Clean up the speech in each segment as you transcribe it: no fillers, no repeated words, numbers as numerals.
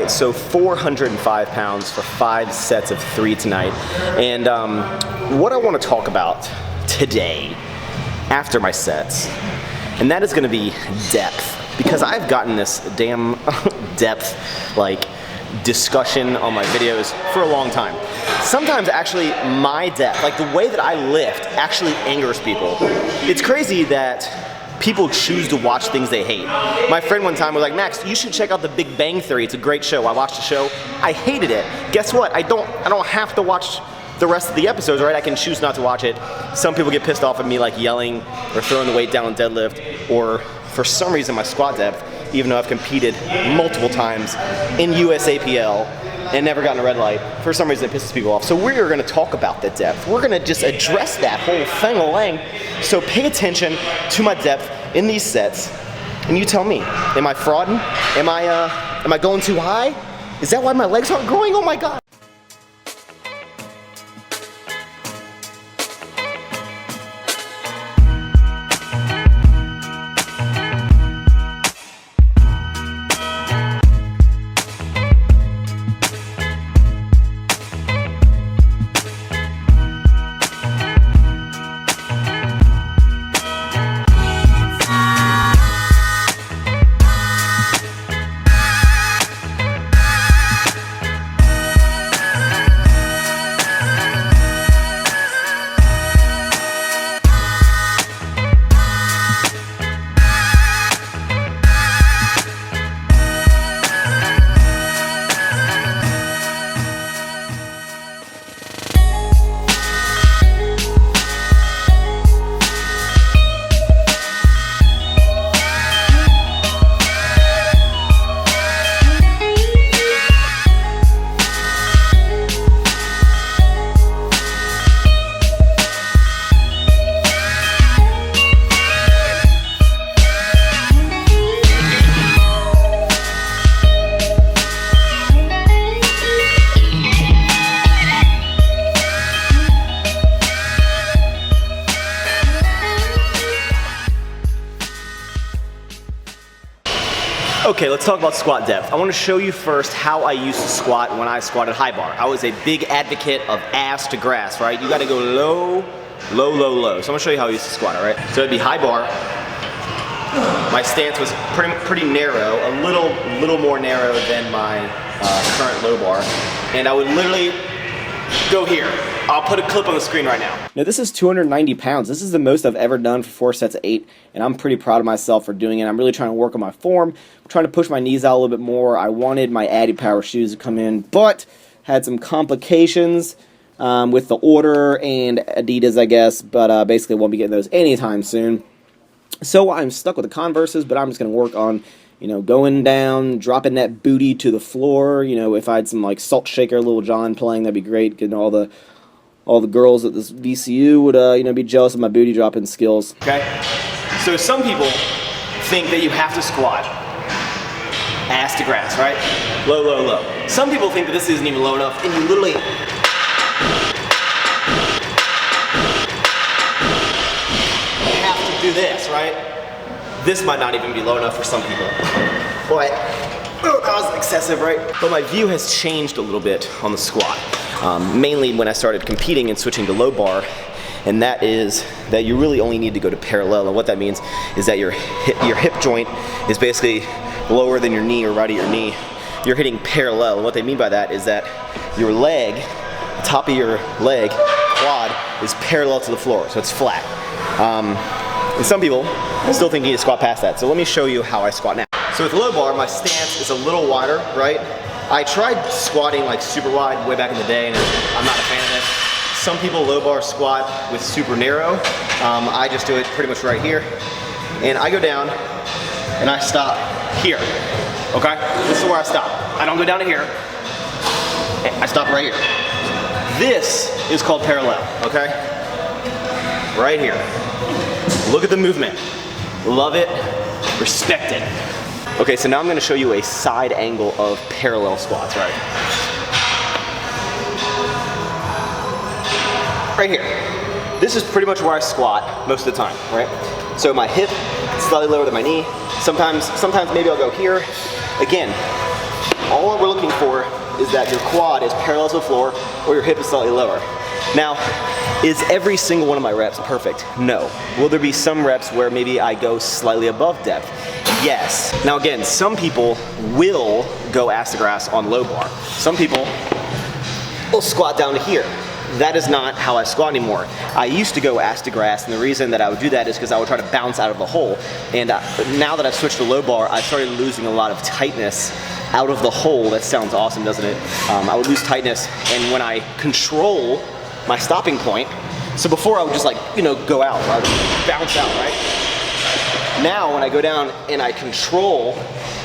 right, so 405 pounds for 5 sets of 3 tonight. And what I want to talk about today, after my sets, and that is going to be depth. Because I've gotten this damn depth, like, discussion on my videos for a long time. Sometimes actually my depth, like the way that I lift, actually angers people. It's crazy that people choose to watch things they hate. My friend one time was like, Max, you should check out The Big Bang Theory. It's a great show. I watched the show. I hated it. Guess what? I don't have to watch the rest of the episodes, right? I can choose not to watch it. Some people get pissed off at me like yelling or throwing the weight down on deadlift, or for some reason my squat depth, even though I've competed multiple times in USAPL and never gotten a red light, for some reason it pisses people off. So we're gonna talk about the depth. We're gonna just address that whole thing-a-lang. So pay attention to my depth in these sets, and you tell me, am I frauding? Am I going too high? Is that why my legs aren't growing? Oh my God. Okay, let's talk about squat depth. I want to show you first how I used to squat when I squatted high bar. I was a big advocate of ass to grass, right? You got to go low, low, low, low. So I'm going to show you how I used to squat, all right? So it'd be high bar. My stance was pretty narrow, a little more narrow than my current low bar. And I would literally go here. I'll put a clip on the screen right now. Now this is 290 pounds. This is the most I've ever done for 4 sets of 8, and I'm pretty proud of myself for doing it. I'm really trying to work on my form. I'm trying to push my knees out a little bit more. I wanted my Addy Power shoes to come in, but had some complications with the order and Adidas, I guess, but basically won't be getting those anytime soon. So I'm stuck with the Converses, but I'm just going to work on, you know, going down, dropping that booty to the floor. You know, if I had some like Salt Shaker, Lil Jon playing, that'd be great. Getting all the girls at this VCU would, you know, be jealous of my booty dropping skills. Okay, so some people think that you have to squat ass to grass, right? Low, low, low. Some people think that this isn't even low enough, and you literally have to do this, right? This might not even be low enough for some people. But oh, that was excessive, right? But my view has changed a little bit on the squat. Mainly when I started competing and switching to low bar, and that is that you really only need to go to parallel. And what that means is that your hip joint is basically lower than your knee or right at your knee. You're hitting parallel, and what they mean by that is that your leg, the top of your leg, quad, is parallel to the floor, so it's flat. And some people still think you need to squat past that, so let me show you how I squat now. So with low bar, my stance is a little wider, right? I tried squatting like super wide way back in the day, and I'm not a fan of it. Some people low bar squat with super narrow. I just do it pretty much right here. And I go down and I stop here, okay? This is where I stop. I don't go down to here. I stop right here. This is called parallel, okay? Right here. Look at the movement. Love it, respect it. Okay, so now I'm gonna show you a side angle of parallel squats, right? Right here. This is pretty much where I squat most of the time, right? So my hip is slightly lower than my knee. Sometimes maybe I'll go here. Again, All we're looking for is that your quad is parallel to the floor or your hip is slightly lower. Now, is every single one of my reps perfect? No. Will there be some reps where maybe I go slightly above depth? Yes. Now again, some people will go ass to grass on low bar. Some people will squat down to here. That is not how I squat anymore. I used to go ass to grass, and the reason that I would do that is because I would try to bounce out of the hole. And now that I've switched to low bar, I started losing a lot of tightness out of the hole. That sounds awesome, doesn't it? I would lose tightness, and when I control my stopping point, so before I would just like, you know, go out, I would bounce out, right? Now when I go down and I control,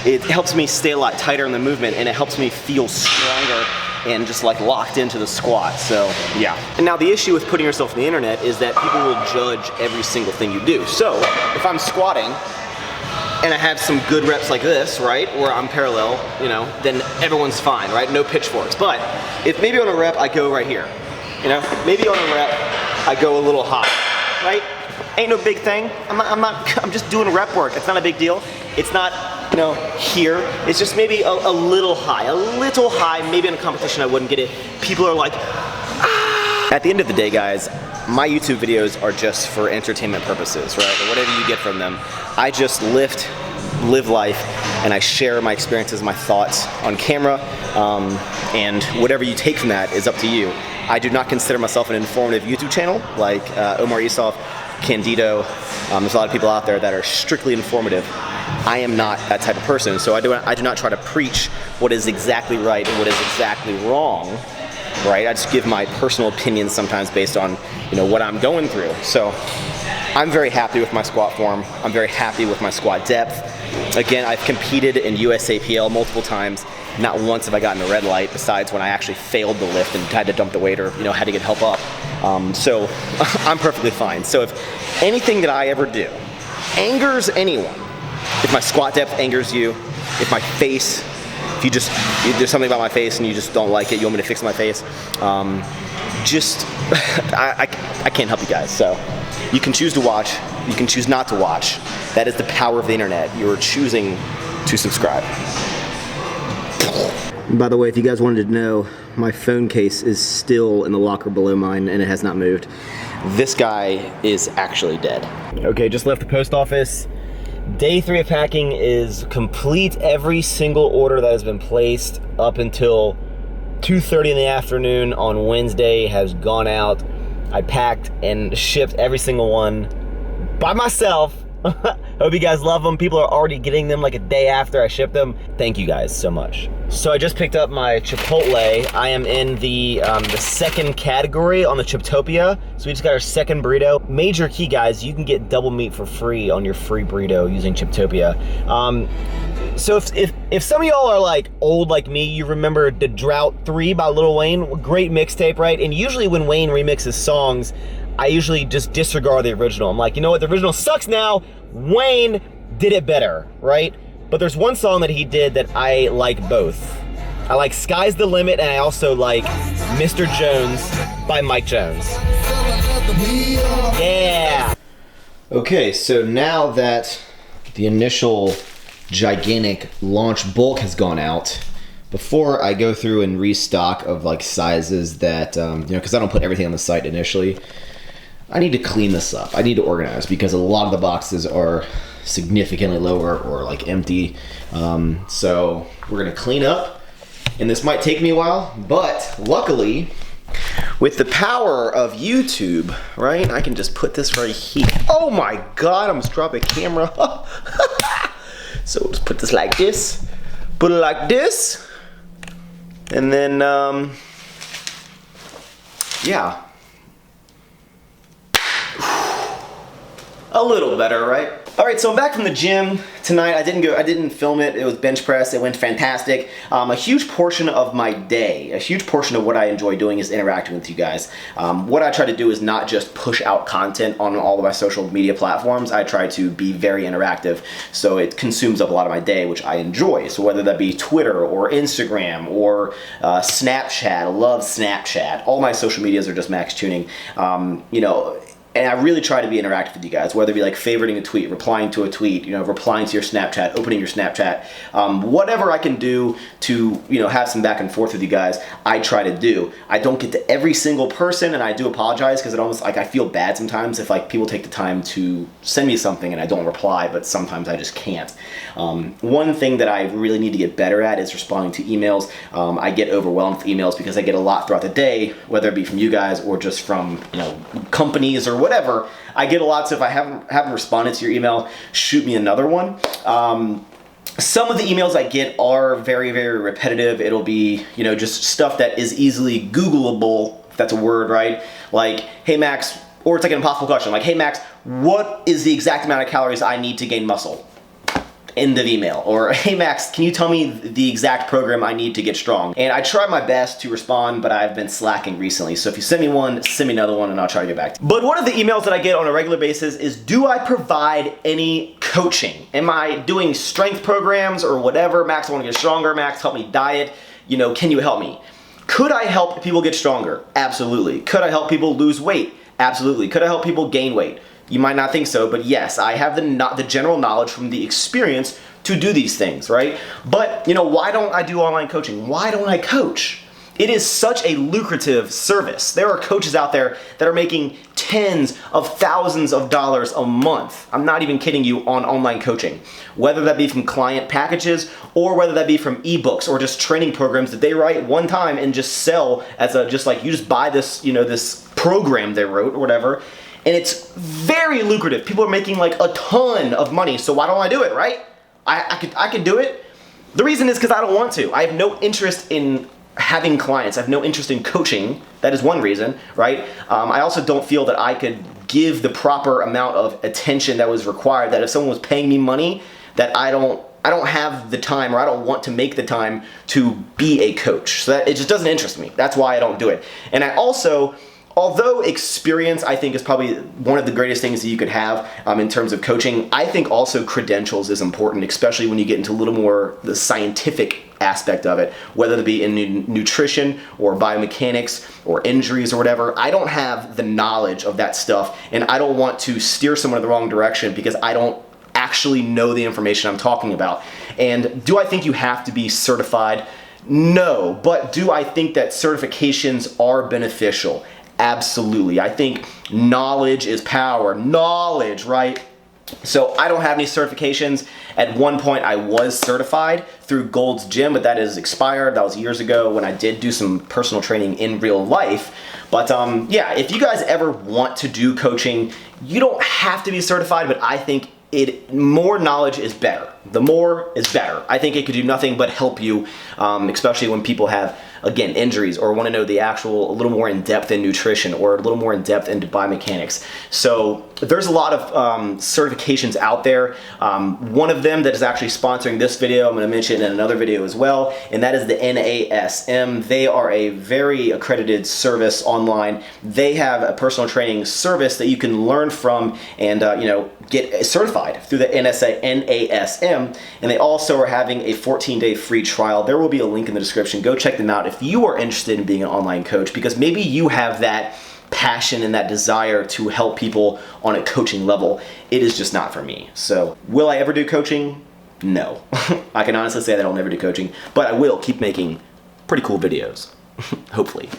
it helps me stay a lot tighter in the movement, and it helps me feel stronger and just like locked into the squat, so yeah. And now the issue with putting yourself on the internet is that people will judge every single thing you do. So if I'm squatting and I have some good reps like this, right, where I'm parallel, you know, then everyone's fine, right? No pitchforks. But if maybe on a rep I go right here, you know, maybe on a rep I go a little high, right? Ain't no big thing. I'm just doing rep work. It's not a big deal. It's not, you know, here. It's just maybe a little high. Maybe in a competition I wouldn't get it. People are like, ah. At the end of the day, guys, my YouTube videos are just for entertainment purposes, right? Or whatever you get from them. I just live life, and I share my experiences, my thoughts on camera, and whatever you take from that is up to you. I do not consider myself an informative YouTube channel like Omar Isov, Candido. There's a lot of people out there that are strictly informative. I am not that type of person, so I do not try to preach what is exactly right and what is exactly wrong, right? I just give my personal opinions sometimes based on, you know, what I'm going through. So I'm very happy with my squat form. I'm very happy with my squat depth. Again, I've competed in USAPL multiple times. Not once have I gotten a red light, besides when I actually failed the lift and had to dump the weight or, you know, had to get help up. So I'm perfectly fine. So if anything that I ever do angers anyone, if my squat depth angers you, if my face, if there's something about my face and you just don't like it, you want me to fix my face, I can't help you guys. So you can choose to watch, you can choose not to watch. That is the power of the internet. You're choosing to subscribe. By the way, if you guys wanted to know, my phone case is still in the locker below mine and it has not moved. This guy is actually dead. Okay, just left the post office. Day 3 of packing is complete. Every single order that has been placed up until 2:30 in the afternoon on Wednesday has gone out. I packed and shipped every single one by myself. Hope you guys love them. People are already getting them like a day after I ship them. Thank you guys so much. So I just picked up my Chipotle. I am in the second category on the Chiptopia. So we just got our second burrito. Major key, guys, you can get double meat for free on your free burrito using Chiptopia. So if some of y'all are like old like me, you remember The Drought 3 by Lil Wayne. Great mixtape, right? And usually when Wayne remixes songs, I usually just disregard the original. I'm like, you know what, the original sucks now. Wayne did it better, right? But there's one song that he did that I like both. I like Sky's the Limit, and I also like Mr. Jones by Mike Jones. Yeah! Okay, so now that the initial gigantic launch bulk has gone out, before I go through and restock of like sizes that, you know, because I don't put everything on the site initially, I need to clean this up. I need to organize because a lot of the boxes are significantly lower or like empty. So we're gonna clean up, and this might take me a while, but luckily, with the power of YouTube, right, I can just put this right here. Oh my God, I almost dropped a camera. So we'll just put this like this, put it like this, and then, yeah. A little better, right? All right, so I'm back from the gym tonight. I didn't film it. It was bench press. It went fantastic. A huge portion of my day, a huge portion of what I enjoy doing is interacting with you guys. What I try to do is not just push out content on all of my social media platforms. I try to be very interactive, so it consumes up a lot of my day, which I enjoy. So whether that be Twitter or Instagram or Snapchat, I love Snapchat. All my social medias are just maxxchewning. You know, And I really try to be interactive with you guys, whether it be like favoriting a tweet, replying to a tweet, you know, replying to your Snapchat, opening your Snapchat, whatever I can do to, you know, have some back and forth with you guys, I try to do. I don't get to every single person, and I do apologize because it almost, like, I feel bad sometimes if like people take the time to send me something and I don't reply, but sometimes I just can't. One thing that I really need to get better at is responding to emails. I get overwhelmed with emails because I get a lot throughout the day, whether it be from you guys or just from, you know, companies or whatever. I get a lot, so if I haven't responded to your email, shoot me another one. Some of the emails I get are very, very repetitive. It'll be, you know, just stuff that is easily Googleable, if that's a word, right? Like, hey Max, or it's like an impossible question, like, hey Max, what is the exact amount of calories I need to gain muscle? End of email. Or, hey Max, can you tell me the exact program I need to get strong? And I try my best to respond, but I've been slacking recently. So if you send me one, send me another one and I'll try to get back to you. But one of the emails that I get on a regular basis is, do I provide any coaching? Am I doing strength programs or whatever? Max, I want to get stronger. Max, help me diet. You know, can you help me? Could I help people get stronger? Absolutely. Could I help people lose weight? Absolutely. Could I help people gain weight? You might not think so, but yes, I have the general knowledge from the experience to do these things, right? But, you know, why don't I do online coaching? Why don't I coach? It is such a lucrative service. There are coaches out there that are making tens of thousands of dollars a month. I'm not even kidding you, on online coaching. Whether that be from client packages or whether that be from ebooks or just training programs that they write one time and just sell as a, just like, you just buy this, you know, this program they wrote or whatever. And it's very lucrative. People are making like a ton of money, so why don't I do it, right? I could do it. The reason is because I don't want to. I have no interest in having clients. I have no interest in coaching. That is one reason, right? I also don't feel that I could give the proper amount of attention that was required, that if someone was paying me money, that I don't have the time, or I don't want to make the time to be a coach. So that it just doesn't interest me. That's why I don't do it. And I also, although experience, I think, is probably one of the greatest things that you could have in terms of coaching, I think also credentials is important, especially when you get into a little more the scientific aspect of it, whether it be in nutrition or biomechanics or injuries or whatever. I don't have the knowledge of that stuff, and I don't want to steer someone in the wrong direction because I don't actually know the information I'm talking about. And do I think you have to be certified? No, but do I think that certifications are beneficial? Absolutely. I think knowledge is power. Knowledge, right? So I don't have any certifications. At one point I was certified through Gold's Gym, but that is expired. That was years ago when I did do some personal training in real life. But yeah, if you guys ever want to do coaching, you don't have to be certified, but I think more knowledge is better. The more is better. I think it could do nothing but help you, especially when people have, again, injuries or want to know the actual, a little more in depth in nutrition or a little more in depth into biomechanics. So there's a lot of certifications out there. One of them that is actually sponsoring this video, I'm going to mention in another video as well, and that is the NASM. They are a very accredited service online. They have a personal training service that you can learn from and you know, get certified through the NASM. And they also are having a 14-day free trial. There will be a link in the description. Go check them out if you are interested in being an online coach, because maybe you have that passion and that desire to help people on a coaching level. It is just not for me. So will I ever do coaching? No. I can honestly say that I'll never do coaching, but I will keep making pretty cool videos, hopefully.